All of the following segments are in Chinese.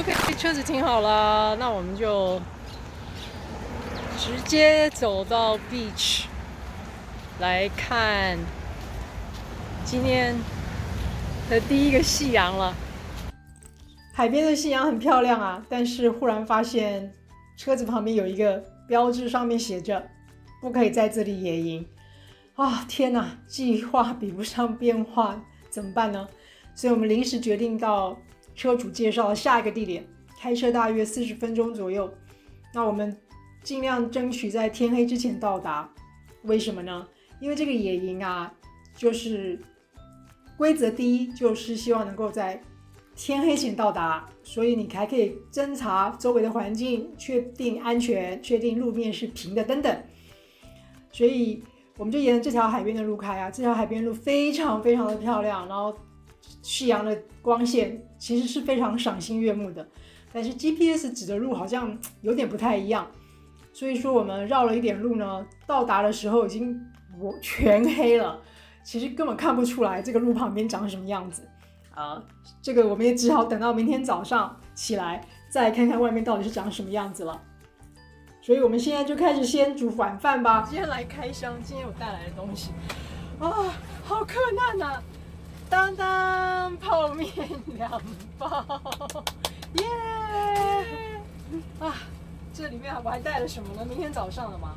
OK，车子停好了，那我们就直接走到 beach 来看今天的第一个夕阳了。海边的夕阳很漂亮啊，但是忽然发现车子旁边有一个标志，上面写着不可以在这里野营啊！天哪，计划比不上变化，怎么办呢？所以我们临时决定到车主介绍下一个地点，开车大约40分钟左右。那我们尽量争取在天黑之前到达。为什么呢？因为这个野营啊，就是规则第一就是希望能够在天黑前到达，所以你还可以侦查周围的环境，确定安全，确定路面是平的等等。所以我们就沿着这条海边的路开啊，这条海边路非常非常的漂亮，然后夕阳的光线其实是非常赏心悦目的，但是 GPS 指的路好像有点不太一样，所以说我们绕了一点路呢，到达的时候已经全黑了，其实根本看不出来这个路旁边长什么样子啊。这个我们也只好等到明天早上起来再看看外面到底是长什么样子了。所以我们现在就开始先煮晚饭吧。今天来开箱，今天我带来的东西啊，好困难啊！当当泡面2包，耶！啊，这里面我还带了什么呢？明天早上了吗？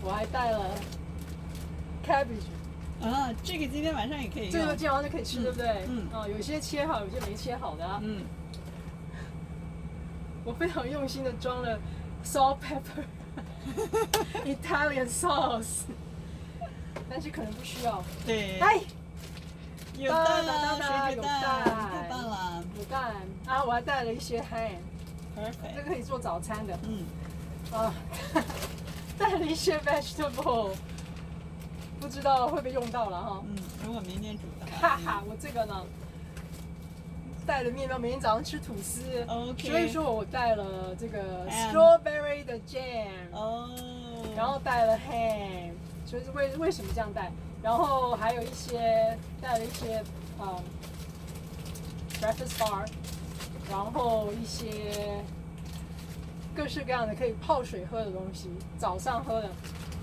我还带了 cabbage。啊，这个今天晚上也可以用。这个今天晚上就可以吃，对不对？有些切好，有些没切好的啊。我非常用心的装了 salt pepper Italian sauce， 但是可能不需要。对。哎，有蛋了，水煮蛋，太棒了。有蛋啊！我还带了一些 ham， perfect， 这个可以做早餐的。带了一些 vegetable， 不知道会不会用到了哈。如果明天煮的。哈哈，我这个呢？带了面包，每天早上吃吐司。OK。所以说我带了这个 strawberry 的 jam。然后带了 ham， 所以为什么这样带？然后还有一些带了一些breakfast bar， 然后一些各式各样的可以泡水喝的东西，早上喝的。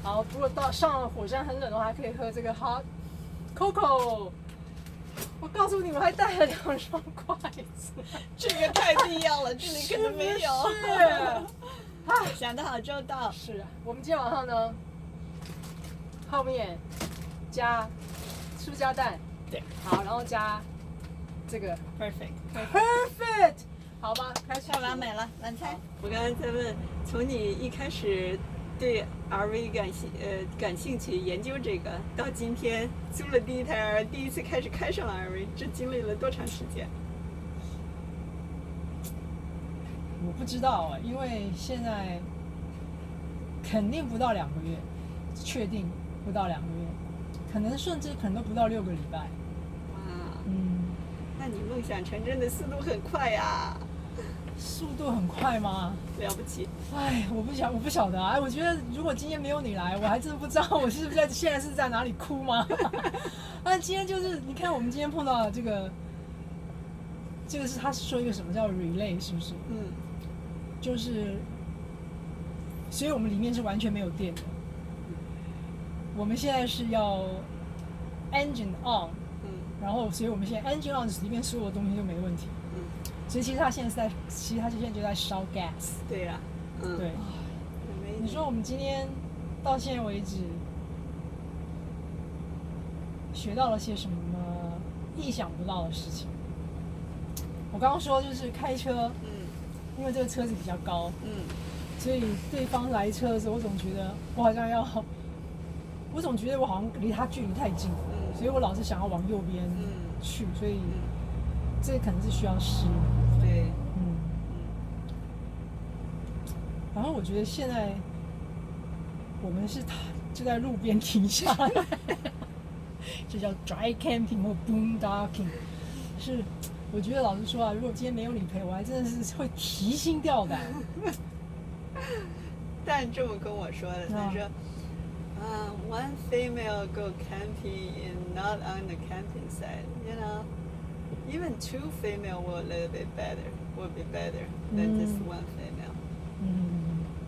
然后如果到上了火山很冷的话，还可以喝这个 hot cocoa。我告诉你，我还带了2双筷子，这个太必要了，这里可能没有。是，想得好周到。是我们今天晚上呢，泡面加，是不是加蛋？对。好，然后加这个 perfect， 好吧，开始。太完美了，晚餐。我刚才在问，从你一开始对 RV 感兴趣，研究这个，到今天租了第一台 RV， 第一次开始开上了 RV， 这经历了多长时间？我不知道，因为现在肯定不到2个月，确定不到2个月，可能甚至可能都不到6个礼拜。哇，那你梦想成真的速度很快呀！速度很快吗？了不起！哎，我不晓得啊！我觉得如果今天没有你来，我还真的不知道我是不是现在是在哪里哭吗？但今天就是你看，我们今天碰到这个是他说一个什么叫 relay， 是不是？就是，所以我们里面是完全没有电的。我们现在是要 engine on， 然后所以我们现在 engine on 里面所有的东西都没问题。所以其实他现在就在烧 gas。对呀。对。你说我们今天到现在为止学到了些什么意想不到的事情？我刚刚说就是开车，因为这个车子比较高，所以对方来车的时候，我总觉得我好像离他距离太近，所以我老是想要往右边去，所以这可能是需要适应。对。然后我觉得现在我们就在路边停下来，这叫 dry camping 或 boondocking。是，我觉得老实说啊，如果今天没有你陪我，还真的是会提心吊胆。但这么跟我说的，他说，one female go camping and not on the camping site, you know. even 2 female will a little bit better, would be better than just 1 female.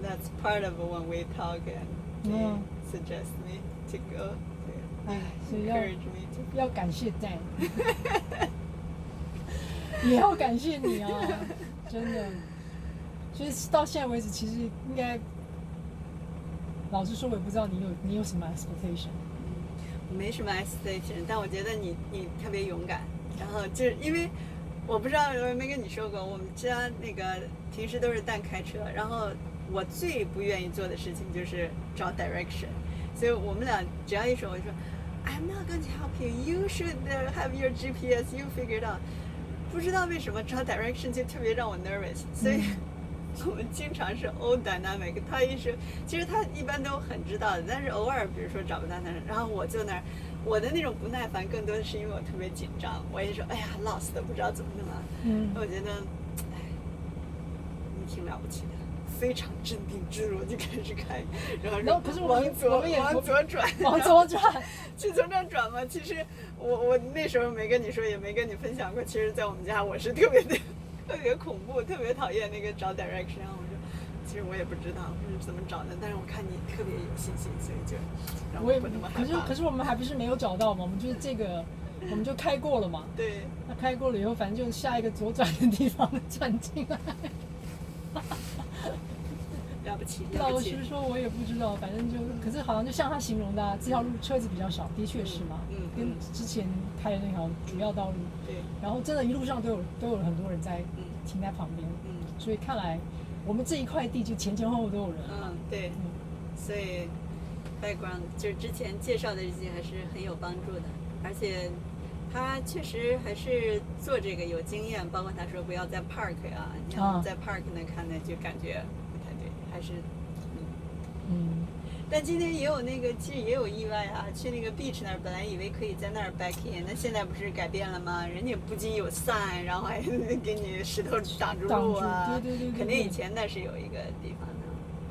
That's part of when we talk and they suggest me to go. They 所以 encourage me to. 要感谢 Dan， 也要感谢你啊，真的。所以到现在为止，其实应该，老实说，我也不知道你有什么 expectation。没什么 expectation， 但我觉得你特别勇敢。然后就是因为我不知道有没有跟你说过，我们家那个平时都是Dan开车，然后我最不愿意做的事情就是找 direction， 所以我们俩只要一说，我就说 I'm not going to help you. You should have your GPS. You figure it out. 不知道为什么找 direction 就特别让我 nervous， 所以我们经常是 old dynamic。他一说，其实他一般都很知道的，但是偶尔比如说找不到他，然后我坐那儿，我的那种不耐烦更多的是因为我特别紧张。我一说，哎呀 lost 不知道怎么弄。我觉得，哎，你挺了不起的。非常镇定自若就开始开，然后可是往左转，往左转，去从这转嘛。其实我那时候没跟你说，也没跟你分享过。其实，在我们家我是特别恐怖，特别讨厌那个找 direction。然后我说，其实我也不知道是怎么找的，但是我看你特别有信心，所以就让我不那么害怕。可是我们还不是没有找到嘛？我们就是这个，我们就开过了嘛。对。那开过了以后，反正就下一个左转的地方转进来。了不起。老实说，我也不知道，反正就，可是好像就像他形容的、啊，这条路车子比较少，的确是嘛，跟之前开的那条主要道路，对，然后真的，一路上都有很多人在停在旁边，所以看来我们这一块地就前后都有人，对，所以 background 就是之前介绍的这些还是很有帮助的，而且他确实还是做这个有经验，包括他说不要在 park 啊，你看在 park 那看的就感觉。还是，但今天也有那个，其实也有意外啊。去那个 beach 那儿，本来以为可以在那儿 back in， 那现在不是改变了吗？人家不仅有 sign， 然后还给你石头挡住路啊。对，肯定以前那是有一个地方的。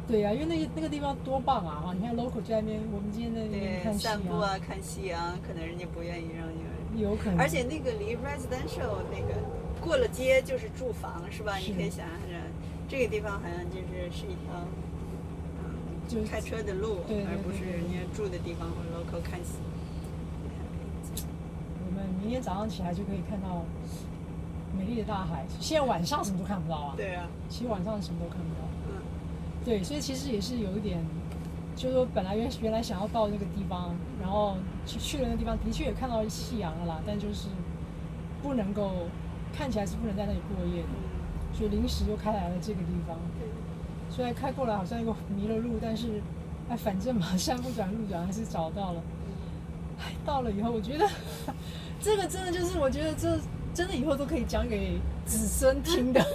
对呀、因为那个地方多棒啊！你看 local 在那边，我们今天在那边看夕阳、散步啊，看夕阳，可能人家不愿意让你。有可能。而且那个离 residential 那个过了街就是住房，是吧？你可以想象着。这个地方好像是一条，就是开车的路，而不是人家住的地方或者 local 看戏。我们明天早上起来就可以看到美丽的大海。现在晚上什么都看不到啊。对啊。其实晚上什么都看不到。对，所以其实也是有一点，就是说本来原来想要到那个地方，然后去了那个地方，的确也看到夕阳了啦，但就是不能够，看起来是不能在那里过夜的。所以临时又开来了这个地方，虽然开过来好像又迷了路，但是，哎，反正嘛，山不转路转还是找到了。哎，到了以后，我觉得这个真的就是，我觉得这真的以后都可以讲给子孙听的。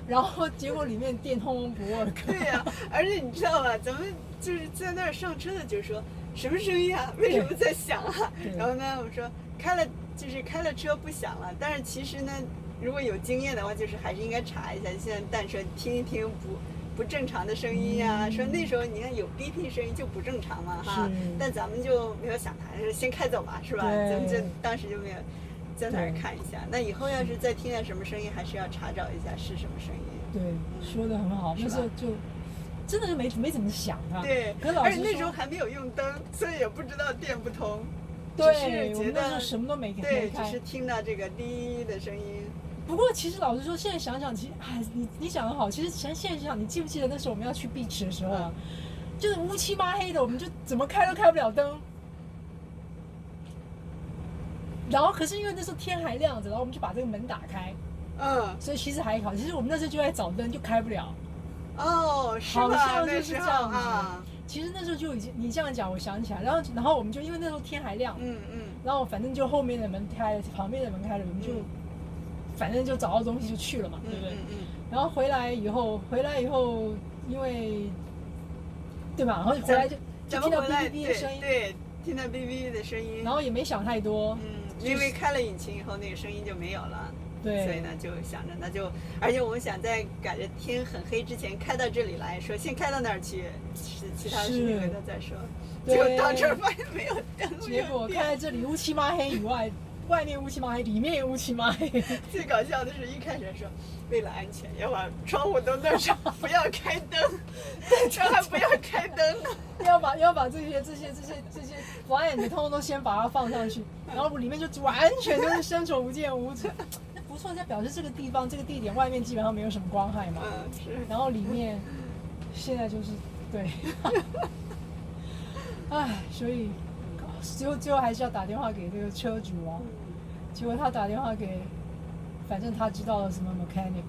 然后结果里面电通不 work。对呀、而且你知道吧，咱们就是在那儿上车的，就是说什么声音啊？为什么在响啊？然后呢，我说开了车不响了，但是其实呢。如果有经验的话，就是还是应该查一下。现在但说听一听不正常的声音啊，说那时候你看有 BP 声音就不正常嘛哈。但咱们就没有想它，是先开走嘛，是吧？咱们就当时就没有在那儿看一下。那以后要是再听见什么声音，还是要查找一下是什么声音。对，说得很好。那时候就真的是没怎么想啊。对，而且那时候还没有用灯，所以也不知道电不通。对，我们那时候什么都没开。对，只是听到这个滴的声音。不过其实老实说，现在想想，其实哎，你讲得好。其实现在想，你记不记得那时候我们要去 beach 的时候啊，就是乌漆嘛黑的，我们就怎么开都开不了灯。然后可是因为那时候天还亮着，然后我们就把这个门打开，所以其实还好。其实我们那时候就在找灯，就开不了。哦，是好像就是这样子。其实那时候就已经，你这样讲，我想起来，然后我们就因为那时候天还亮，然后反正就后面的门开了，旁边的门开了，我们就。反正就找到东西就去了嘛，对不对？然后回来以后，因为，对吧？然后回来就听到哔哔哔的声音，对，听到哔哔的声音。然后也没想太多，因为开了引擎以后，那个声音就没有了。对，所以呢，就想着那就，而且我们想在赶着天很黑之前开到这里来说，先开到那儿去，其他的事情再说。结果到这儿发现没有灯，结果开在这里乌漆嘛黑以外。外面乌漆嘛黑，里面也乌漆嘛黑。最搞笑的是一开始说，为了安全要把窗户都弄上，不要开灯，这还不要开灯呢。要把这些 client 通通都先把它放上去，然后里面就完全都是伸手不见五指。不错，这表示这个地方这个地点外面基本上没有什么光害嘛。是。然后里面现在就是对，唉，所以最后还是要打电话给这个车主啊。结果他打电话给，反正他知道了什么 mechanic。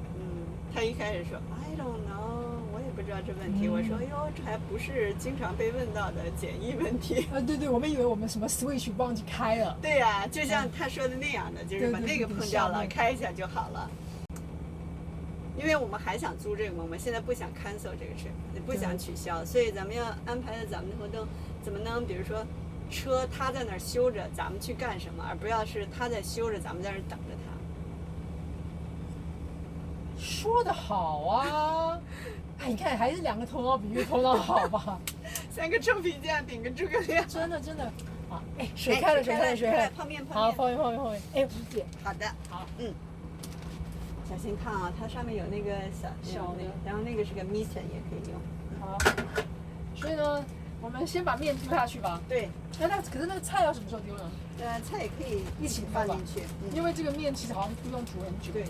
他一开始说 I don't know， 我也不知道这问题。我说哟，这还不是经常被问到的简易问题。对，我们以为我们什么 switch 忘记开了。对呀，就像他说的那样的，就是把那个碰掉了，开一下就好了。因为我们还想租这个嘛，我们现在不想 cancel 这个事，也不想取消，所以咱们要安排的咱们的活动怎么能，比如说车他在那儿修着，咱们去干什么，而不要是他在修着，咱们在那儿等着他。说得好啊！哎，你看还是两个头脑比喻头脑好吧？三个臭皮匠顶个诸葛亮。真的。啊，哎，水开了，泡面。好，泡面。哎，吴姐。好的。好，小心烫啊，它上面有那个小的，然后那个是个 mitten 也可以用。好，所以呢，我们先把面丢下去吧。对。可是那个菜要什么时候丢呢？菜也可以一起放进去，因为这个面其实好像不用煮很久。对。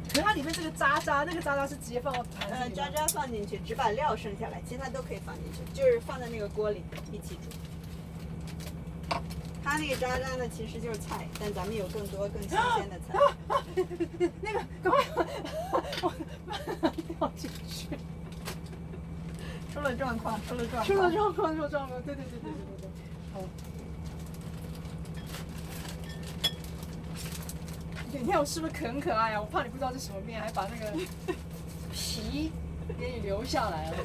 可是它里面这个渣，那个渣是直接放到盘子里。渣放进去，只把料剩下来，其他都可以放进去，就是放在那个锅里一起煮。它那个渣呢，其实就是菜，但咱们有更多更新鲜的菜。那个，赶快，掉进去。出了状况，对。好。你看我是不是很可爱啊？我怕你不知道这是什么面，还把那个皮给你留下来了。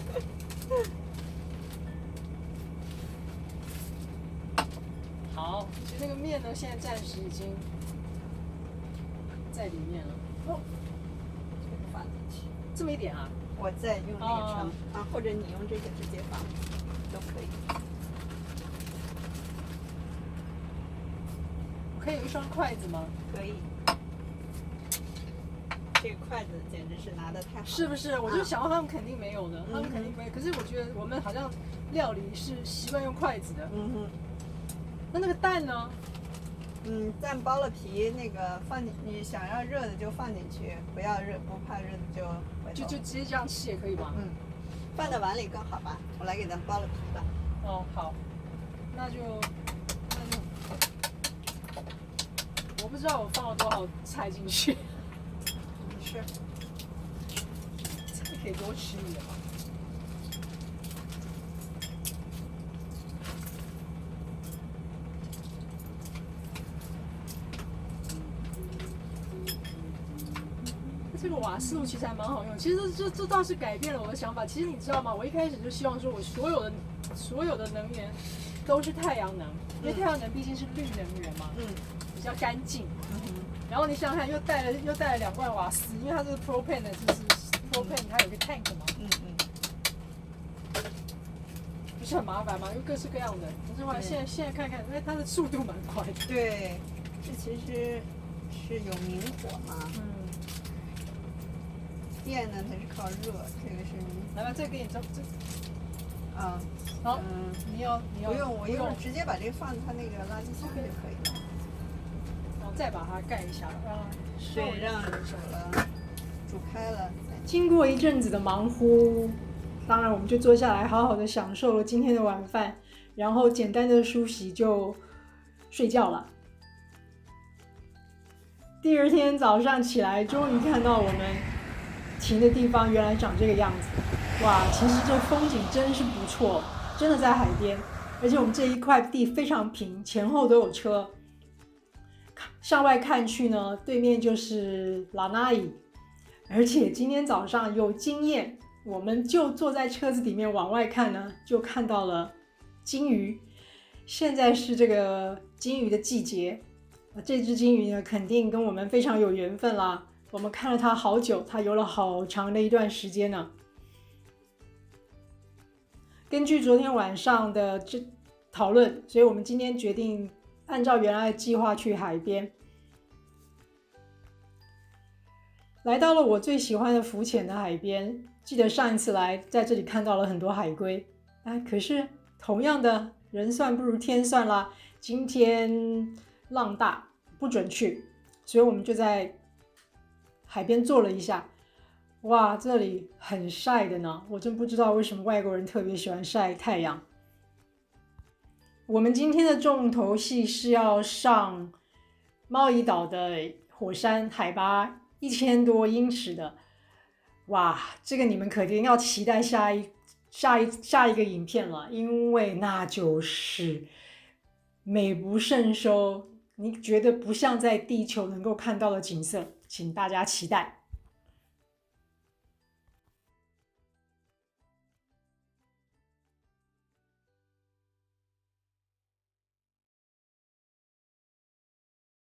好，其实那个面呢，现在暂时已经在里面了。哦，这个放进去，这么一点啊？我再用那个盛或者你用这个直接放，都可以。我可以有一双筷子吗？可以。这个筷子简直是拿得太好了，是不是？我就想到他们肯定没有的，他们肯定没有。可是我觉得我们好像料理是习惯用筷子的。那个蛋呢？蛋剥了皮，那个放进，你想要热的就放进去，不要热，不怕热的就直接这样吃也可以吗？放在碗里更好吧。我来给咱剥了皮吧。哦，好，那就，我不知道我放了多少菜进去。是，菜可以多吃一点吗？这个瓦斯炉其实还蛮好用，其实这倒是改变了我的想法。其实你知道吗？我一开始就希望说，我所有的能源都是太阳能，因为太阳能毕竟是绿能源嘛，比较干净。然后你想想看，又带了2罐瓦斯，因为它这个 propane 的就是 propane， 它有个 tank 嘛，不是很麻烦吗？又各式各样的。可是我现在看看，它的速度蛮快的。对，这其实是有明火嘛。电呢，它是靠热，这个是。来吧，这个给你这。好，你要。不用，我一会儿直接把这个放它那个垃圾箱就可以了。然后再把它盖一下，让煮开了。经过一阵子的忙乎，当然我们就坐下来好好的享受了今天的晚饭，然后简单的梳洗就睡觉了。第二天早上起来，终于看到我们停的地方原来长这个样子。哇，其实这风景真是不错，真的在海边，而且我们这一块地非常平，前后都有车。向外看去呢，对面就是拉纳伊，而且今天早上有经验，我们就坐在车子里面往外看呢，就看到了金鱼。现在是这个金鱼的季节，这只金鱼呢肯定跟我们非常有缘分啦。我们看了它好久，它游了好长的一段时间呢。根据昨天晚上的讨论，所以我们今天决定按照原来的计划去海边，来到了我最喜欢的浮潜的海边。记得上一次来，在这里看到了很多海龟，可是同样的人算不如天算啦。今天浪大，不准去，所以我们就在海边坐了一下。哇，这里很晒的呢，我真不知道为什么外国人特别喜欢晒太阳。我们今天的重头戏是要上猫屿岛的火山，海拔1000多英尺的。哇，这个你们肯定要期待下一个影片了，因为那就是美不胜收，你觉得不像在地球能够看到的景色，请大家期待。